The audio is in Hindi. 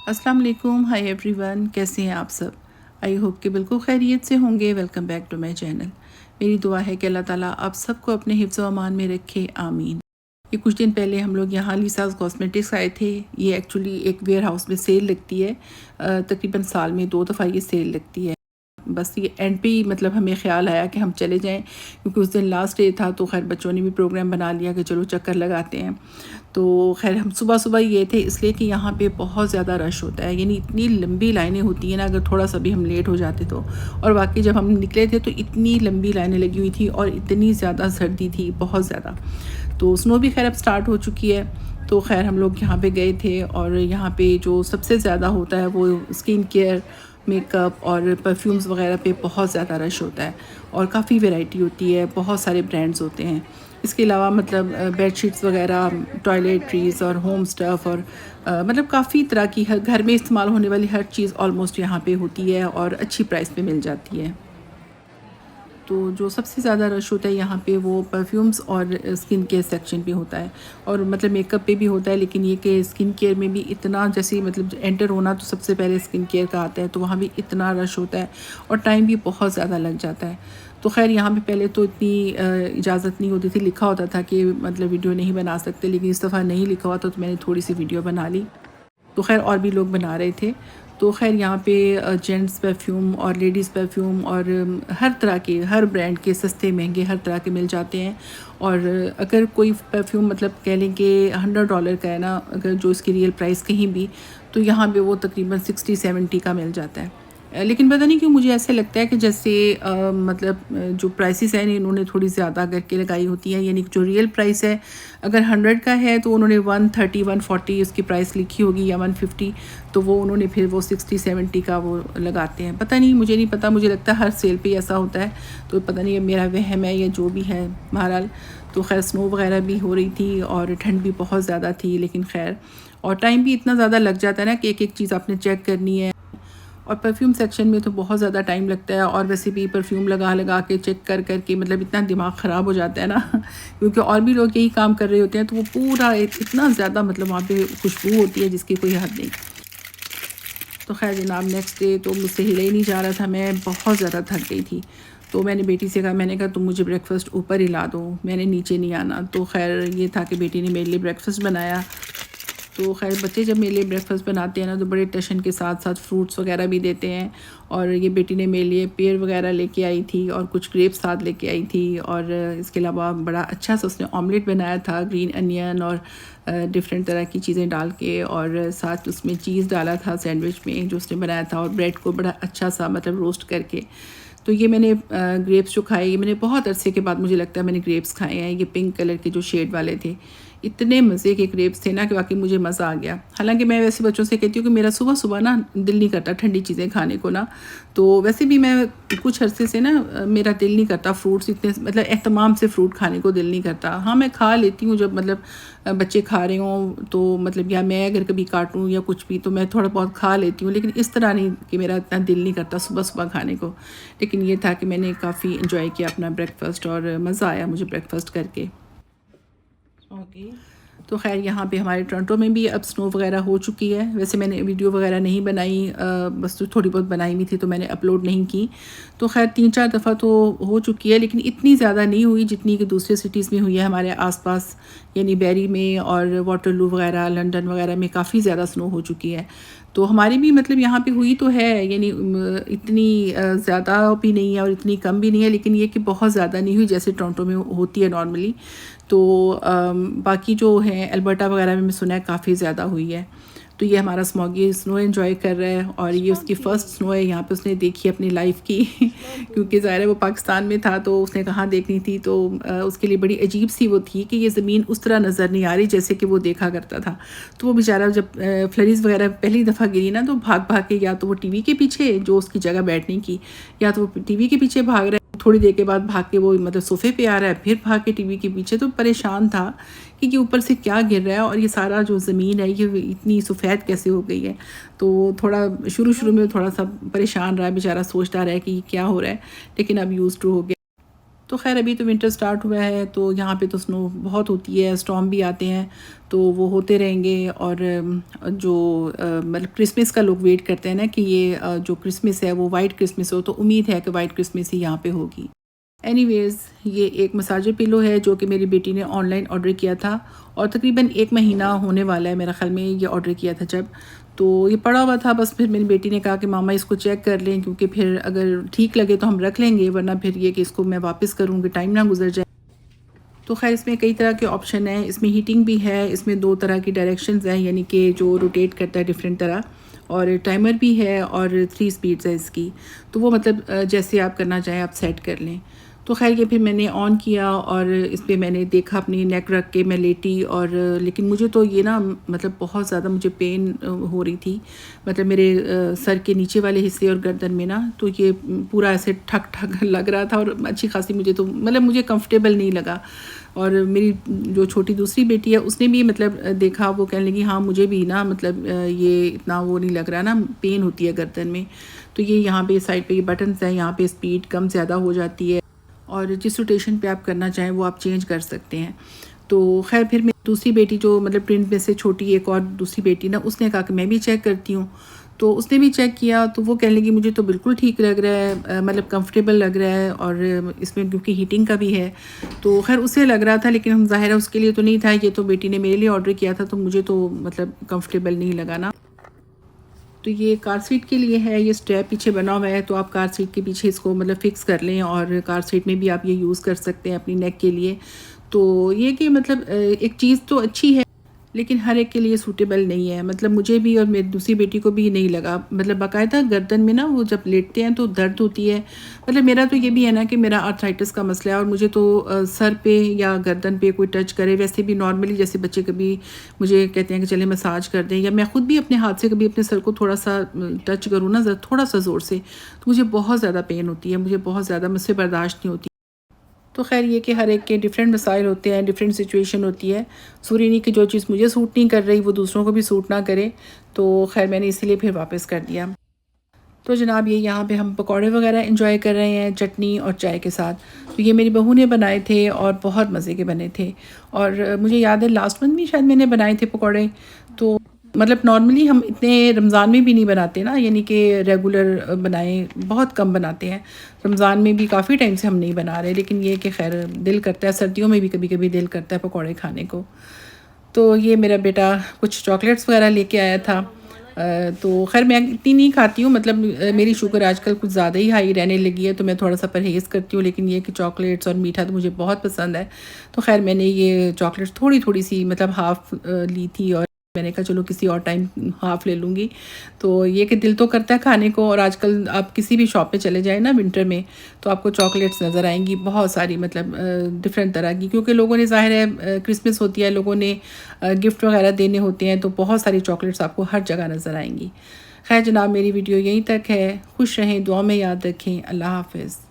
अस्सलाम वालेकुम, हाय एवरीवन, कैसे हैं आप सब। आई होप कि बिल्कुल खैरियत से होंगे। Welcome back to my channel. मेरी दुआ है कि अल्लाह ताला आप सबको अपने हिफ्ज़ व अमान में रखे, आमीन। ये कुछ दिन पहले हम लोग यहाँ लिसाज कॉस्मेटिक्स आए थे। ये एक्चुअली एक वेयर हाउस में सेल लगती है। तकरीबन साल में 2 दफ़ा ये सेल लगती है। बस ये एंड पे ही मतलब हमें ख़्याल आया कि हम चले जाएं, क्योंकि उस दिन लास्ट डे था। तो खैर बच्चों ने भी प्रोग्राम बना लिया कि चलो चक्कर लगाते हैं। तो खैर हम सुबह सुबह ये थे, इसलिए कि यहाँ पे बहुत ज़्यादा रश होता है, यानी इतनी लंबी लाइनें होती हैं ना, अगर थोड़ा सा भी हम लेट हो जाते तो। और वाकई जब हम निकले थे तो इतनी लंबी लाइनें लगी हुई थी और इतनी ज़्यादा सर्दी थी, बहुत ज़्यादा। तो स्नो भी खैर अब स्टार्ट हो चुकी है। तो खैर हम लोग यहाँ पे गए थे, और यहाँ पे जो सबसे ज़्यादा होता है वो स्किन केयर, मेकअप और परफ्यूम्स वगैरह पे बहुत ज़्यादा रश होता है। और काफ़ी वैरायटी होती है, बहुत सारे ब्रांड्स होते हैं। इसके अलावा मतलब बेडशीट्स वगैरह, टॉयलेटरीज़ और होम स्टफ़, और मतलब काफ़ी तरह की हर घर में इस्तेमाल होने वाली हर चीज़ ऑलमोस्ट यहाँ पे होती है और अच्छी प्राइस पे मिल जाती है। तो जो सबसे ज़्यादा रश होता है यहाँ पे वो परफ्यूम्स और स्किन केयर सेक्शन पे होता है। और मतलब मेकअप पे भी होता है, लेकिन ये कि स्किन केयर में भी इतना, जैसे मतलब एंटर होना तो सबसे पहले स्किन केयर का आता है, तो वहाँ भी इतना रश होता है और टाइम भी बहुत ज़्यादा लग जाता है। तो खैर यहाँ पे पहले तो इतनी इजाज़त नहीं होती थी, लिखा होता था कि मतलब वीडियो नहीं बना सकते, लेकिन इस दफ़ा नहीं लिखा हुआ था तो मैंने थोड़ी सी वीडियो बना ली। तो खैर और भी लोग बना रहे थे। तो खैर यहाँ पे जेंट्स परफ्यूम और लेडीज़ परफ्यूम और हर तरह के, हर ब्रांड के सस्ते महंगे हर तरह के मिल जाते हैं। और अगर कोई परफ्यूम मतलब कह लें कि $100 का है ना, अगर जो इसकी रियल प्राइस कहीं भी, तो यहाँ पे वो तकरीबन 60-70 का मिल जाता है। लेकिन पता नहीं क्यों मुझे ऐसे लगता है कि जैसे मतलब जो प्राइसेस हैं इन्होंने थोड़ी ज़्यादा करके लगाई होती हैं, यानी जो रियल प्राइस है अगर 100 का है तो उन्होंने 130-140 उसकी प्राइस लिखी होगी, या 150, तो वो उन्होंने फिर वो 60-70 का वो लगाते हैं। पता नहीं, मुझे नहीं पता, मुझे लगता है हर सेल पे ऐसा होता है। तो पता नहीं, मेरा वहम है या जो भी है, बहरहाल। तो खैर स्नो वगैरह भी हो रही थी और ठंड भी बहुत ज़्यादा थी, लेकिन खैर और टाइम भी इतना ज़्यादा लग जाता है ना कि एक-एक चीज़ आपने चेक करनी है। और परफ्यूम सेक्शन में तो बहुत ज़्यादा टाइम लगता है, और वैसे भी परफ्यूम लगा लगा के चेक कर कर के मतलब इतना दिमाग ख़राब हो जाता है ना क्योंकि और भी लोग यही काम कर रहे होते हैं, तो वो पूरा इतना ज़्यादा मतलब वहाँ पे खुशबू होती है जिसकी कोई हद नहीं। तो खैर जनाब, नेक्स्ट डे तो मुझसे हिला ही नहीं जा रहा था, मैं बहुत ज़्यादा थक गई थी। तो मैंने बेटी से कहा, मैंने कहा तुम मुझे ब्रेकफ़ास्ट ऊपर हिला दो, मैंने नीचे नहीं आना। तो खैर ये था कि बेटी ने मेरे लिए ब्रेकफ़ास्ट बनाया। तो खैर बच्चे जब मेरे लिए ब्रेकफ़ास्ट बनाते हैं ना, तो बड़े टशन के साथ साथ फ्रूट्स वगैरह भी देते हैं। और ये बेटी ने मेरे लिए पेयर वगैरह लेके आई थी और कुछ ग्रेप्स साथ लेके आई थी। और इसके अलावा बड़ा अच्छा सा उसने ऑमलेट बनाया था, ग्रीन अनियन और डिफरेंट तरह की चीज़ें डाल के, और साथ उसमें चीज़ डाला था सैंडविच में जो उसने बनाया था, और ब्रेड को बड़ा अच्छा सा मतलब रोस्ट करके। तो ये मैंने ग्रेप्स जो खाए, ये मैंने बहुत अरसे के बाद मुझे लगता है मैंने ग्रेप्स खाए हैं। ये पिंक कलर के जो शेड वाले थे, इतने मज़े के ग्रेप्स थे ना कि वाकई मुझे मज़ा आ गया। हालांकि मैं वैसे बच्चों से कहती हूँ कि मेरा सुबह सुबह ना दिल नहीं करता ठंडी चीज़ें खाने को ना। तो वैसे भी मैं कुछ अरसे से ना मेरा दिल नहीं करता फ्रूट्स इतने, मतलब एहतमाम से फ्रूट खाने को दिल नहीं करता। हाँ, मैं खा लेती हूँ जब मतलब बच्चे खा रहे हों, तो मतलब या मैं अगर कभी काटूँ या कुछ भी, तो मैं थोड़ा बहुत खा लेती हूँ, लेकिन इस तरह नहीं कि मेरा इतना दिल नहीं करता सुबह सुबह खाने को। लेकिन ये था कि मैंने काफ़ी इंजॉय किया अपना ब्रेकफ़ास्ट, और मज़ा आया मुझे ब्रेकफ़ास्ट करके। ओके। तो ख़ैर यहाँ पे हमारे टोरंटो में भी अब स्नो वगैरह हो चुकी है। वैसे मैंने वीडियो वगैरह नहीं बनाई, बस तो थोड़ी बहुत बनाई हुई थी, तो मैंने अपलोड नहीं की। तो खैर 3-4 दफ़ा तो हो चुकी है, लेकिन इतनी ज़्यादा नहीं हुई जितनी कि दूसरे सिटीज़ में हुई है हमारे आसपास, यानी बैरी में और वाटरलू वगैरह, लंदन वगैरह में काफ़ी ज़्यादा स्नो हो चुकी है। तो हमारी भी मतलब यहाँ पे हुई तो है, यानी इतनी ज़्यादा भी नहीं है और इतनी कम भी नहीं है, लेकिन ये कि बहुत ज़्यादा नहीं हुई जैसे टोरंटो में होती है नॉर्मली। तो बाकी जो है अल्बर्टा वगैरह में मैं सुना है काफ़ी ज़्यादा हुई है। तो ये हमारा स्मॉगी स्नो एंजॉय कर रहा है, और ये उसकी फ़र्स्ट स्नो है यहाँ पे उसने देखी अपनी लाइफ की क्योंकि ज़ाहिर है वो पाकिस्तान में था, तो उसने कहाँ देखनी थी। तो उसके लिए बड़ी अजीब सी वो थी कि ये ज़मीन उस तरह नज़र नहीं आ रही जैसे कि वो देखा करता था। तो वो बेचारा जब फ्लरीज़ वगैरह पहली दफ़ा गिरी ना, तो भाग भाग के, या तो वो टीवी के पीछे जो उसकी जगह बैठने की, या तो वो टीवी के पीछे भाग रहा है, थोड़ी देर के बाद भाग के वो मतलब सोफ़े पे आ रहा है, फिर भाग के टीवी के पीछे। तो परेशान था कि ऊपर से क्या गिर रहा है, और ये सारा जो ज़मीन है ये इतनी सफ़ेद कैसे हो गई है। तो थोड़ा शुरू में थोड़ा सा परेशान रहा बेचारा, सोचता रहा कि क्या हो रहा है, लेकिन अब यूज़ टू हो गया। तो खैर अभी तो विंटर स्टार्ट हुआ है तो यहाँ पे तो स्नो बहुत होती है, स्टॉर्म भी आते हैं, तो वो होते रहेंगे। और जो मतलब क्रिसमस का लोग वेट करते हैं ना कि ये जो क्रिसमस है वो वाइट क्रिसमस हो, तो उम्मीद है कि वाइट क्रिसमस ही यहाँ पे होगी। एनीवेज़, ये एक मसाजर पिलो है जो कि मेरी बेटी ने ऑनलाइन ऑर्डर किया था और तकरीबन 1 महीना होने वाला है मेरा ख़्याल में ये ऑर्डर किया था जब। तो ये पड़ा हुआ था, बस फिर मेरी बेटी ने कहा कि मामा इसको चेक कर लें, क्योंकि फिर अगर ठीक लगे तो हम रख लेंगे, वरना फिर ये कि इसको मैं वापस करूँगी, टाइम ना गुजर जाए। तो खैर इसमें कई तरह के ऑप्शन हैं, इसमें हीटिंग भी है, इसमें 2 तरह की डायरेक्शंस हैं, यानी कि जो रोटेट करता है डिफरेंट तरह, और टाइमर भी है और 3 स्पीड्स है इसकी। तो वो मतलब जैसे आप करना चाहें आप सेट कर लें। तो खैर ये फिर मैंने ऑन किया और इस पर मैंने देखा, अपनी नेक रख के मैं लेटी, और लेकिन मुझे तो ये ना मतलब बहुत ज़्यादा मुझे पेन हो रही थी, मतलब मेरे सर के नीचे वाले हिस्से और गर्दन में ना, तो ये पूरा ऐसे ठक ठक लग रहा था और अच्छी खासी मुझे तो मतलब मुझे कंफर्टेबल नहीं लगा। और मेरी जो छोटी दूसरी बेटी है उसने भी मतलब देखा, वो कहने लगी हाँ मुझे भी ना मतलब ये इतना वो नहीं लग रहा ना, पेन होती है गर्दन में। तो ये यहाँ पे साइड पे ये बटन्स हैं, यहाँ पे स्पीड कम ज़्यादा हो जाती है और जिस रोटेशन पे आप करना चाहें वो आप चेंज कर सकते हैं। तो खैर फिर मेरी दूसरी बेटी जो मतलब ट्विन में से छोटी एक और दूसरी बेटी ना, उसने कहा कि मैं भी चेक करती हूँ। तो उसने भी चेक किया तो वो कहने लगी मुझे तो बिल्कुल ठीक लग रहा है, मतलब कंफर्टेबल लग रहा है, और इसमें क्योंकि हीटिंग का भी है। तो खैर उसे लग रहा था, लेकिन हम ज़ाहिर है उसके लिए तो नहीं था, ये तो बेटी ने मेरे लिए ऑर्डर किया था, तो मुझे तो मतलब कंफर्टेबल नहीं लगा ना। तो ये कार सीट के लिए है, ये स्ट्रैप पीछे बना हुआ है, तो आप कार सीट के पीछे इसको मतलब फ़िक्स कर लें, और कार सीट में भी आप ये यूज़ कर सकते हैं अपनी नेक के लिए। तो ये कि मतलब एक चीज़ तो अच्छी है, लेकिन हर एक के लिए सूटेबल नहीं है, मतलब मुझे भी और मेरी दूसरी बेटी को भी नहीं लगा। मतलब बाकायदा गर्दन में ना वो जब लेटते हैं तो दर्द होती है। मतलब मेरा तो ये भी है ना कि मेरा आर्थराइटिस का मसला है, और मुझे तो सर पे या गर्दन पे कोई टच करे, वैसे भी नॉर्मली जैसे बच्चे कभी मुझे कहते हैं कि चले मसाज कर दें, या मैं खुद भी अपने हाथ से कभी अपने सर को थोड़ा सा टच करूँ ना, थोड़ा सा ज़ोर से, तो मुझे बहुत ज़्यादा पेन होती है, मुझे बहुत ज़्यादा, मुझसे बर्दाश्त नहीं होती। तो खैर ये कि हर एक के डिफरेंट मसाइल होते हैं, डिफरेंट सिचुएशन होती है। ज़रूरी नहीं कि जो चीज़ मुझे सूट नहीं कर रही वो दूसरों को भी सूट ना करे। तो खैर मैंने इसीलिए फिर वापस कर दिया। तो जनाब ये यहाँ पे हम पकौड़े वगैरह एंजॉय कर रहे हैं चटनी और चाय के साथ। तो ये मेरी बहू ने बनाए थे और बहुत मज़े के बने थे, और मुझे याद है लास्ट मंथ भी शायद मैंने बनाए थे पकौड़े। तो मतलब नॉर्मली हम इतने रमज़ान में भी नहीं बनाते ना, यानी कि रेगुलर बनाए बहुत कम बनाते हैं। रमज़ान में भी काफ़ी टाइम से हम नहीं बना रहे, लेकिन ये कि खैर दिल करता है, सर्दियों में भी कभी कभी दिल करता है पकौड़े खाने को। तो ये मेरा बेटा कुछ चॉकलेट्स वगैरह लेके आया था। तो खैर मैं इतनी नहीं खाती हूँ, मतलब मेरी शुगर आजकल कुछ ज़्यादा ही हाई रहने लगी है, तो मैं थोड़ा सा परहेज़ करती हूँ, लेकिन ये कि चॉकलेट्स और मीठा तो मुझे बहुत पसंद है। तो खैर मैंने ये चॉकलेट्स थोड़ी थोड़ी सी मतलब हाफ़ ली थी, और मैंने कहा चलो किसी और टाइम हाफ़ ले लूँगी। तो ये कि दिल तो करता है खाने को, और आजकल आप किसी भी शॉप पे चले जाएँ ना विंटर में, तो आपको चॉकलेट्स नज़र आएंगी बहुत सारी, मतलब डिफरेंट तरह की, क्योंकि लोगों ने ज़ाहिर है क्रिसमस होती है, लोगों ने गिफ्ट वगैरह देने होते हैं, तो बहुत सारी चॉकलेट्स आपको हर जगह नज़र आएंगी। खैर जनाब मेरी वीडियो यहीं तक है। खुश रहें, दुआ में याद रखें। अल्लाह हाफ़िज़।